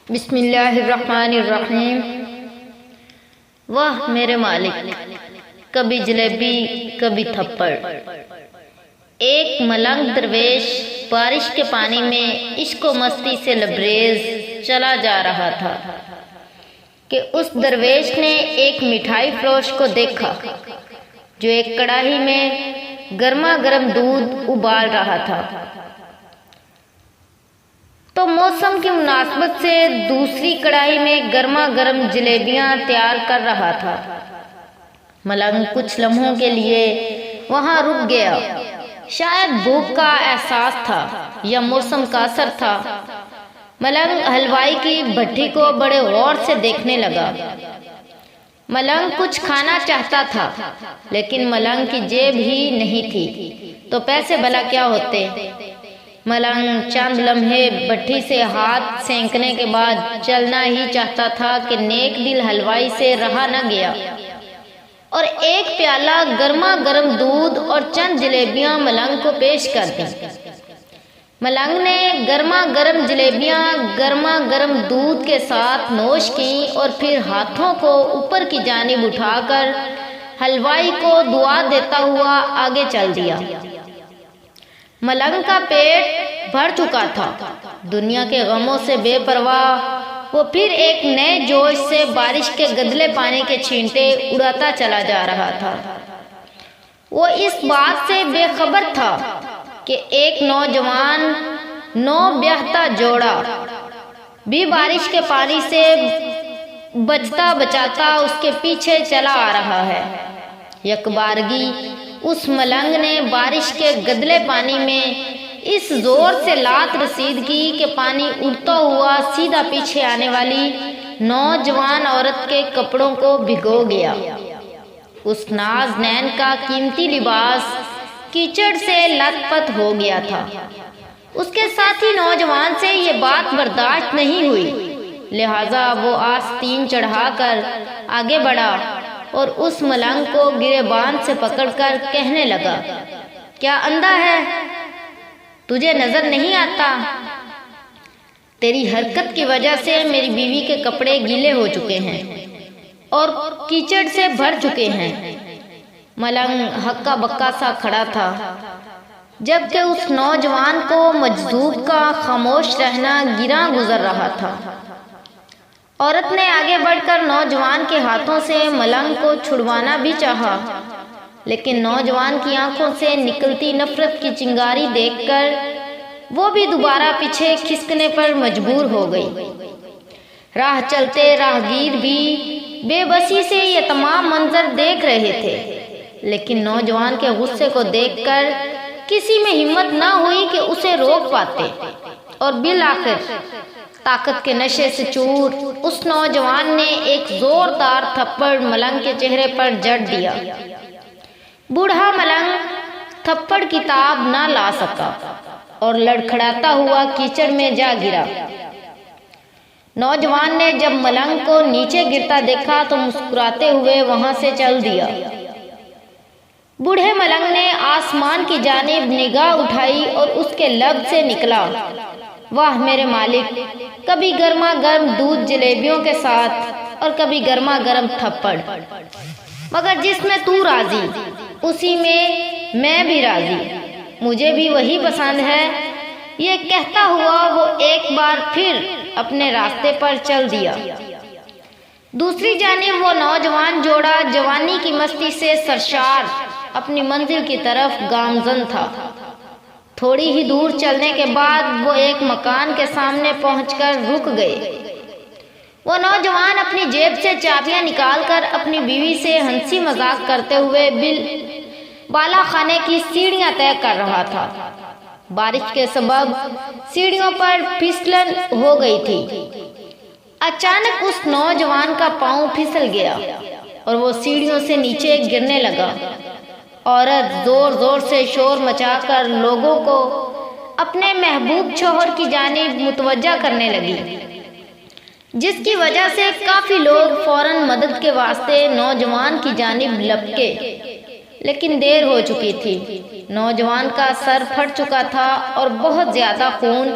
بسم اللہ الرحمن الرحیم۔ واہ میرے مالک، کبھی جلیبی کبھی تھپڑ۔ ایک ملنگ درویش بارش کے پانی میں عشق و مستی سے لبریز چلا جا رہا تھا کہ اس درویش نے ایک مٹھائی فروش کو دیکھا جو ایک کڑاہی میں گرما گرم دودھ ابال رہا تھا، تو موسم کی مناسبت سے دوسری کڑاہی میں گرما گرم جلیبیاں تیار کر رہا تھا۔ ملنگ کچھ لمحوں کے لیے وہاں رک گیا، شاید بھوک کا احساس تھا یا موسم کا اثر تھا۔ ملنگ حلوائی کی بھٹی کو بڑے غور سے دیکھنے لگا۔ ملنگ کچھ کھانا چاہتا تھا، لیکن ملنگ کی جیب ہی نہیں تھی، تو پیسے بھلا کیا ہوتے۔ ملنگ چند لمحے بھٹی سے ہاتھ سینکنے کے بعد چلنا ہی چاہتا تھا کہ نیک دل حلوائی سے رہا نہ گیا اور ایک پیالہ گرما گرم دودھ اور چند جلیبیاں ملنگ کو پیش کر دیں۔ ملنگ نے گرما گرم جلیبیاں گرما گرم دودھ کے ساتھ نوش کیں اور پھر ہاتھوں کو اوپر کی جانب اٹھا کر حلوائی کو دعا دیتا ہوا آگے چل دیا۔ ملنگ کا پیٹ بھر چکا تھا، دنیا کے غموں سے بے پرواہ وہ پھر ایک نئے جوش سے بارش کے گدلے پانی کے چھینٹے اڑاتا چلا جا رہا تھا۔ وہ اس بات سے بے خبر تھا کہ ایک نوجوان نو بیاہتا جوڑا بھی بارش کے پانی سے بچتا بچاتا اس کے پیچھے چلا آ رہا ہے۔ یک بارگی اس ملنگ نے بارش کے گدلے پانی میں اس زور سے لات رسید کی کہ پانی اڑتا ہوا سیدھا پیچھے آنے والی نوجوان عورت کے کپڑوں کو بھگو گیا۔ اس ناز نین کا قیمتی لباس کیچڑ سے لت پت ہو گیا تھا۔ اس کے ساتھی نوجوان سے یہ بات برداشت نہیں ہوئی، لہذا وہ آستین چڑھا کر آگے بڑھا اور اس ملنگ کو گریبان سے پکڑ کر کہنے لگا، کیا اندھا ہے؟ تجھے نظر نہیں آتا؟ تیری حرکت کی وجہ سے میری بیوی کے کپڑے گیلے ہو چکے ہیں اور کیچڑ سے بھر چکے ہیں۔ ملنگ ہکا بکا سا کھڑا تھا، جبکہ اس نوجوان کو مجذوب کا خاموش رہنا گراں گزر رہا تھا۔ عورت نے آگے بڑھ کر نوجوان کے ہاتھوں سے ملنگ کو چھڑوانا بھی چاہا، لیکن نوجوان کی آنکھوں سے نکلتی نفرت کی چنگاری دیکھ کر وہ بھی دوبارہ پیچھے کھسکنے پر مجبور ہو گئی۔ راہ چلتے راہگیر بھی بے بسی سے یہ تمام منظر دیکھ رہے تھے، لیکن نوجوان کے غصے کو دیکھ کر کسی میں ہمت نہ ہوئی کہ اسے روک پاتے، اور بالآخر طاقت کے نشے سے چور اس نوجوان نے ایک زوردار تھپڑ ملنگ کے چہرے پر جڑ دیا۔ بوڑھا ملنگ تھپڑ کی تاب نہ لا سکا اور لڑکھڑاتا ہوا کیچڑ میں جا گرا۔ نوجوان نے جب ملنگ کو نیچے گرتا دیکھا تو مسکراتے ہوئے وہاں سے چل دیا۔ بوڑھے ملنگ نے آسمان کی جانب نگاہ اٹھائی اور اس کے لب سے نکلا، واہ میرے مالک، کبھی گرما گرم دودھ جلیبیوں کے ساتھ اور کبھی گرما گرم تھپڑ، مگر جس میں تو راضی اسی میں میں بھی راضی، مجھے بھی وہی پسند ہے۔ یہ کہتا ہوا وہ ایک بار پھر اپنے راستے پر چل دیا۔ دوسری جانب وہ نوجوان جوڑا جوانی کی مستی سے سرشار اپنی منزل کی طرف گامزن تھا۔ تھوڑی ہی دور چلنے کے بعد وہ ایک مکان کے سامنے پہنچ کر رک گئے۔ وہ نوجوان اپنی جیب سے چابیاں نکال کر اپنی بیوی سے ہنسی مذاق کرتے ہوئے بالا خانے کی سیڑھیاں طے کر رہا تھا۔ بارش کے سبب سیڑھیوں پر پھسلن ہو گئی تھی۔ اچانک اس نوجوان کا پاؤں پھسل گیا اور وہ سیڑھیوں سے نیچے گرنے لگا۔ عورت زور زور سے شور مچا کر لوگوں کو اپنے محبوب شوہر کی جانب متوجہ کرنے لگی، جس کی وجہ سے کافی لوگ فوراً مدد کے واسطے نوجوان کی جانب لپکے، لیکن دیر ہو چکی تھی۔ نوجوان کا سر پھٹ چکا تھا اور بہت زیادہ خون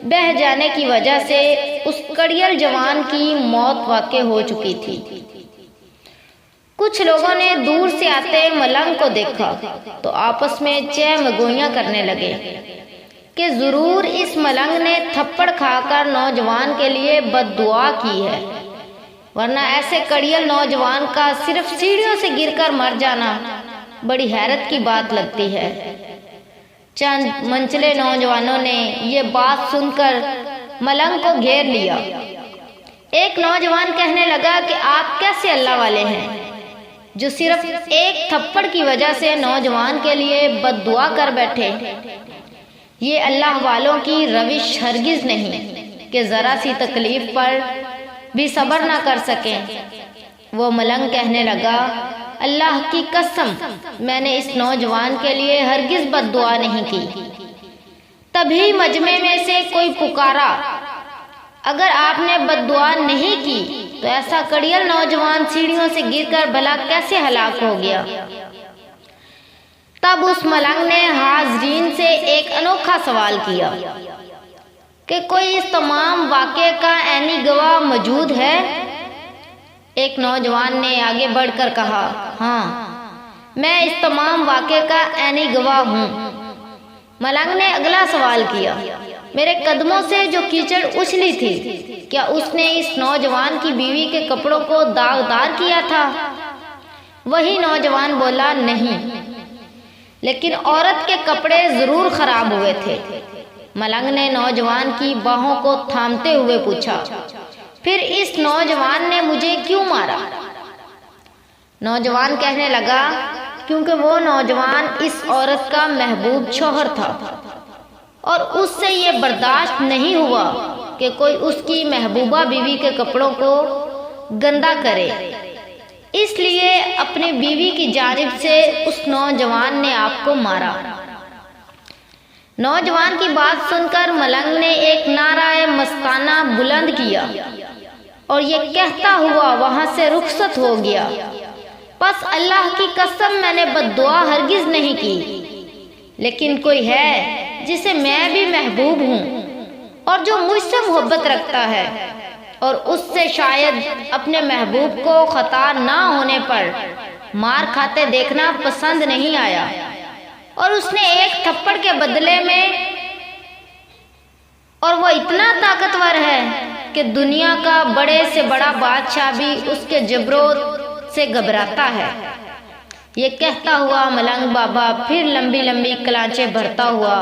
بہہ جانے کی وجہ سے اس کڑیل جوان کی موت واقع ہو چکی تھی۔ کچھ لوگوں نے دور سے آتے ملنگ کو دیکھا تو آپس میں چہمگوئیاں کرنے لگے کہ ضرور اس ملنگ نے تھپڑ کھا کر نوجوان کے لیے بد دعا کی ہے، ورنہ ایسے کڑیل نوجوان کا صرف سیڑھیوں سے گر کر مر جانا بڑی حیرت کی بات لگتی ہے۔ چند منچلے نوجوانوں نے یہ بات سن کر ملنگ کو گھیر لیا۔ ایک نوجوان کہنے لگا کہ آپ کیسے اللہ والے ہیں جو صرف ایک تھپڑ کی وجہ سے نوجوان کے لیے بد دعا کر بیٹھے؟ یہ اللہ والوں کی روش ہرگز نہیں کہ ذرا سی تکلیف پر بھی صبر نہ کر سکیں۔ وہ ملنگ کہنے لگا، اللہ کی قسم میں نے اس نوجوان کے لیے ہرگز بد دعا نہیں کی۔ تبھی مجمع میں سے کوئی پکارا، اگر آپ نے بد دعا نہیں کی تو ایسا کڑیل نوجوان سیڑھیوں سے گر کر بھلا کیسے ہلاک ہو گیا؟ تب اس ملنگ نے حاضرین سے ایک انوکھا سوال کیا کہ کوئی اس تمام واقعے کا عینی گواہ موجود ہے؟ ایک نوجوان نے آگے بڑھ کر کہا، ہاں میں اس تمام واقعے کا عینی گواہ ہوں۔ ملنگ نے اگلا سوال کیا، میرے قدموں سے جو کیچڑ اچھلی تھی کیا اس نے اس نوجوان کی بیوی کے کپڑوں کو داغدار کیا تھا؟ وہی نوجوان بولا، نہیں، لیکن عورت کے کپڑے ضرور خراب ہوئے تھے۔ ملنگ نے نوجوان کی باہوں کو تھامتے ہوئے پوچھا، پھر اس نوجوان نے مجھے کیوں مارا؟ نوجوان کہنے لگا، کیونکہ وہ نوجوان اس عورت کا محبوب شوہر تھا اور اس سے یہ برداشت نہیں ہوا کہ کوئی اس کی محبوبہ بیوی کے کپڑوں کو گندا کرے، اس لیے اپنی بیوی کی جانب سے اس نوجوان نے آپ کو مارا۔ نوجوان کی بات سن کر ملنگ نے ایک نعرہ مستانہ بلند کیا اور یہ کہتا ہوا وہاں سے رخصت ہو گیا، پس اللہ کی قسم میں نے بد دعا ہرگز نہیں کی، لیکن کوئی ہے جسے میں بھی محبوب ہوں اور جو مجھ سے محبت رکھتا ہے اور اس سے شاید اپنے محبوب کو خطا نہ ہونے پر مار کھاتے دیکھنا پسند نہیں آیا، اور اس نے ایک تھپڑ کے بدلے میں، اور وہ اتنا طاقتور ہے کہ دنیا کا بڑے سے بڑا بادشاہ بھی اس کے جبروت سے گھبراتا ہے۔ یہ کہتا ہوا ملنگ بابا پھر لمبی لمبی کلانچیں بھرتا ہوا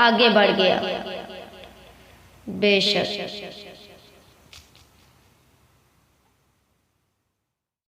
آگے بڑھ گیا۔ بے شک